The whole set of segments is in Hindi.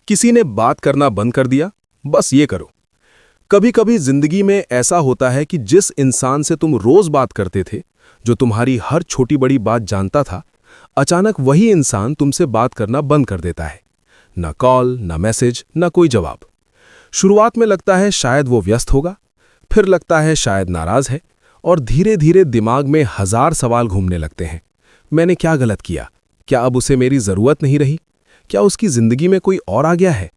किसी ने बात करना बंद कर दिया, बस ये करो। कभी कभी जिंदगी में ऐसा होता है कि जिस इंसान से तुम रोज बात करते थे, जो तुम्हारी हर छोटी बड़ी बात जानता था, अचानक वही इंसान तुमसे बात करना बंद कर देता है। न कॉल, न मैसेज, न कोई जवाब। शुरुआत में लगता है शायद वो व्यस्त होगा, फिर लगता है शायद नाराज है, और धीरे धीरे दिमाग में हजार सवाल घूमने लगते हैं। मैंने क्या गलत किया? क्या अब उसे मेरी जरूरत नहीं रही? क्या उसकी जिंदगी में कोई और आ गया है?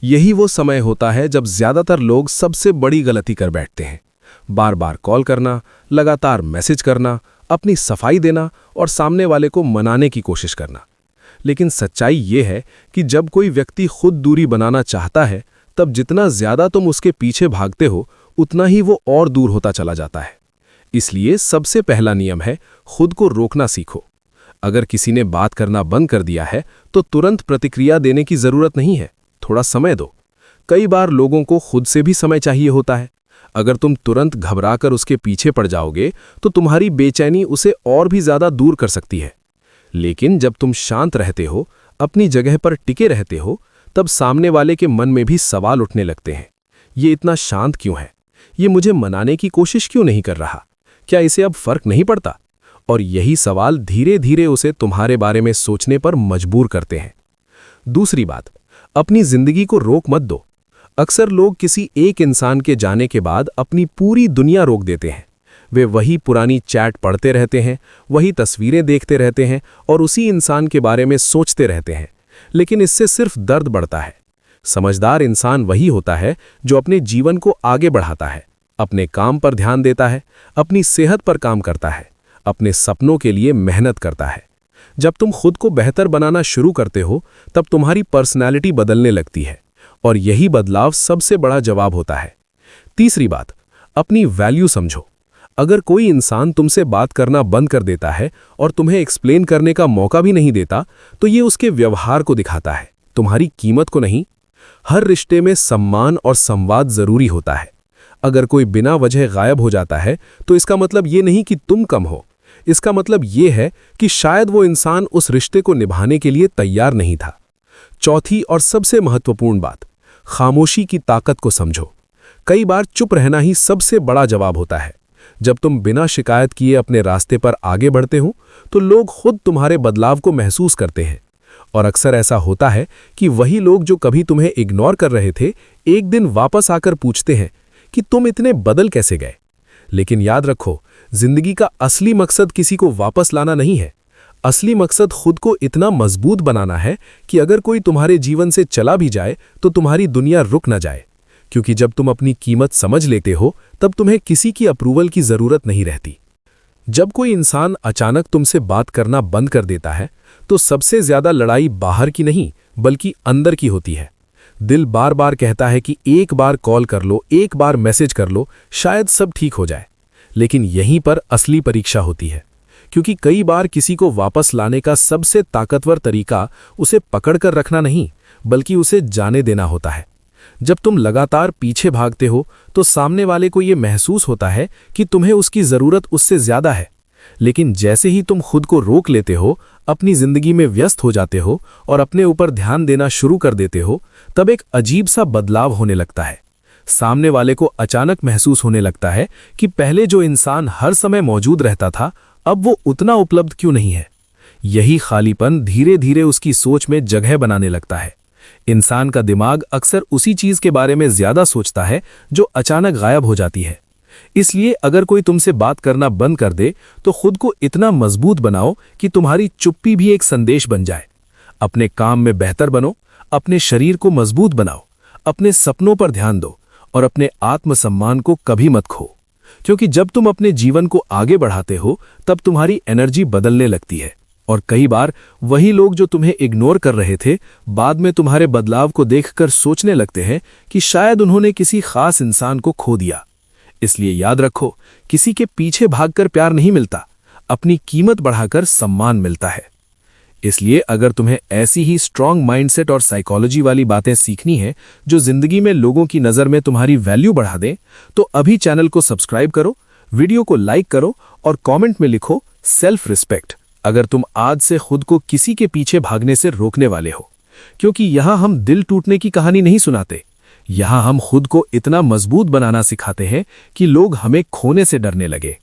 यही वो समय होता है जब ज्यादातर लोग सबसे बड़ी गलती कर बैठते हैं। बार बार कॉल करना, लगातार मैसेज करना, अपनी सफाई देना और सामने वाले को मनाने की कोशिश करना। लेकिन सच्चाई ये है कि जब कोई व्यक्ति खुद दूरी बनाना चाहता है, तब जितना ज्यादा तुम उसके पीछे भागते हो, उतना ही वो और दूर होता चला जाता है। इसलिए सबसे पहला नियम है, खुद को रोकना सीखो। अगर किसी ने बात करना बंद कर दिया है, तो तुरंत प्रतिक्रिया देने की जरूरत नहीं है, थोड़ा समय दो। कई बार लोगों को खुद से भी समय चाहिए होता है। अगर तुम तुरंत घबराकर उसके पीछे पड़ जाओगे, तो तुम्हारी बेचैनी उसे और भी ज्यादा दूर कर सकती है। लेकिन जब तुम शांत रहते हो, अपनी जगह पर टिके रहते हो, तब सामने वाले के मन में भी सवाल उठने लगते हैं। ये इतना शांत क्यों है? ये मुझे मनाने की कोशिश क्यों नहीं कर रहा? क्या इसे अब फर्क नहीं पड़ता? और यही सवाल धीरे धीरे उसे तुम्हारे बारे में सोचने पर मजबूर करते हैं। दूसरी बात, अपनी जिंदगी को रोक मत दो। अक्सर लोग किसी एक इंसान के जाने के बाद अपनी पूरी दुनिया रोक देते हैं। वे वही पुरानी चैट पढ़ते रहते हैं, वही तस्वीरें देखते रहते हैं और उसी इंसान के बारे में सोचते रहते हैं। लेकिन इससे सिर्फ दर्द बढ़ता है। समझदार इंसान वही होता है जो अपने जीवन को आगे बढ़ाता है, अपने काम पर ध्यान देता है, अपनी सेहत पर काम करता है, अपने सपनों के लिए मेहनत करता है। जब तुम खुद को बेहतर बनाना शुरू करते हो, तब तुम्हारी पर्सनैलिटी बदलने लगती है, और यही बदलाव सबसे बड़ा जवाब होता है। तीसरी बात, अपनी वैल्यू समझो। अगर कोई इंसान तुमसे बात करना बंद कर देता है और तुम्हें एक्सप्लेन करने का मौका भी नहीं देता, तो ये उसके व्यवहार को दिखाता है, तुम्हारी कीमत को नहीं। हर रिश्ते में सम्मान और संवाद जरूरी होता है। अगर कोई बिना वजह गायब हो जाता है, तो इसका मतलब ये नहीं कि तुम कम हो। इसका मतलब ये है कि शायद वो इंसान उस रिश्ते को निभाने के लिए तैयार नहीं था। चौथी और सबसे महत्वपूर्ण बात, खामोशी की ताकत को समझो। कई बार चुप रहना ही सबसे बड़ा जवाब होता है। जब तुम बिना शिकायत किए अपने रास्ते पर आगे बढ़ते हो, तो लोग खुद तुम्हारे बदलाव को महसूस करते हैं। और अक्सर ऐसा होता है कि वही लोग जो कभी तुम्हें इग्नोर कर रहे थे, एक दिन वापस आकर पूछते हैं कि तुम इतने बदल कैसे गए। लेकिन याद रखो, जिंदगी का असली मकसद किसी को वापस लाना नहीं है। असली मकसद खुद को इतना मजबूत बनाना है कि अगर कोई तुम्हारे जीवन से चला भी जाए, तो तुम्हारी दुनिया रुक ना जाए। क्योंकि जब तुम अपनी कीमत समझ लेते हो, तब तुम्हें किसी की अप्रूवल की जरूरत नहीं रहती। जब कोई इंसान अचानक तुमसे बात करना बंद कर देता है, तो सबसे ज्यादा लड़ाई बाहर की नहीं, बल्कि अंदर की होती है। दिल बार बार कहता है कि एक बार कॉल कर लो, एक बार मैसेज कर लो, शायद सब ठीक हो जाए। लेकिन यहीं पर असली परीक्षा होती है, क्योंकि कई बार किसी को वापस लाने का सबसे ताकतवर तरीका उसे पकड़कर रखना नहीं, बल्कि उसे जाने देना होता है। जब तुम लगातार पीछे भागते हो, तो सामने वाले को यह महसूस होता है कि तुम्हें उसकी जरूरत उससे ज्यादा है। लेकिन जैसे ही तुम खुद को रोक लेते हो, अपनी जिंदगी में व्यस्त हो जाते हो और अपने ऊपर ध्यान देना शुरू कर देते हो, तब एक अजीब सा बदलाव होने लगता है। सामने वाले को अचानक महसूस होने लगता है कि पहले जो इंसान हर समय मौजूद रहता था, अब वो उतना उपलब्ध क्यों नहीं है। यही खालीपन धीरे धीरे उसकी सोच में जगह बनाने लगता है। इंसान का दिमाग अक्सर उसी चीज के बारे में ज्यादा सोचता है जो अचानक गायब हो जाती है। इसलिए अगर कोई तुमसे बात करना बंद कर दे, तो खुद को इतना मजबूत बनाओ कि तुम्हारी चुप्पी भी एक संदेश बन जाए। अपने काम में बेहतर बनो, अपने शरीर को मजबूत बनाओ, अपने सपनों पर ध्यान दो और अपने आत्मसम्मान को कभी मत खो। क्योंकि जब तुम अपने जीवन को आगे बढ़ाते हो, तब तुम्हारी एनर्जी बदलने लगती है। और कई बार वही लोग जो तुम्हें इग्नोर कर रहे थे, बाद में तुम्हारे बदलाव को देखकर सोचने लगते हैं कि शायद उन्होंने किसी खास इंसान को खो दिया। इसलिए याद रखो, किसी के पीछे भागकर प्यार नहीं मिलता, अपनी कीमत बढ़ाकर सम्मान मिलता है। इसलिए अगर तुम्हें ऐसी ही स्ट्रांग माइंडसेट और साइकोलॉजी वाली बातें सीखनी है, जो जिंदगी में लोगों की नज़र में तुम्हारी वैल्यू बढ़ा दें, तो अभी चैनल को सब्सक्राइब करो, वीडियो को लाइक करो और कमेंट में लिखो सेल्फ रिस्पेक्ट, अगर तुम आज से खुद को किसी के पीछे भागने से रोकने वाले हो। क्योंकि यहाँ हम दिल टूटने की कहानी नहीं सुनाते। यहाँ हम खुद को इतना मजबूत बनाना सिखाते हैं कि लोग हमें खोने से डरने लगे।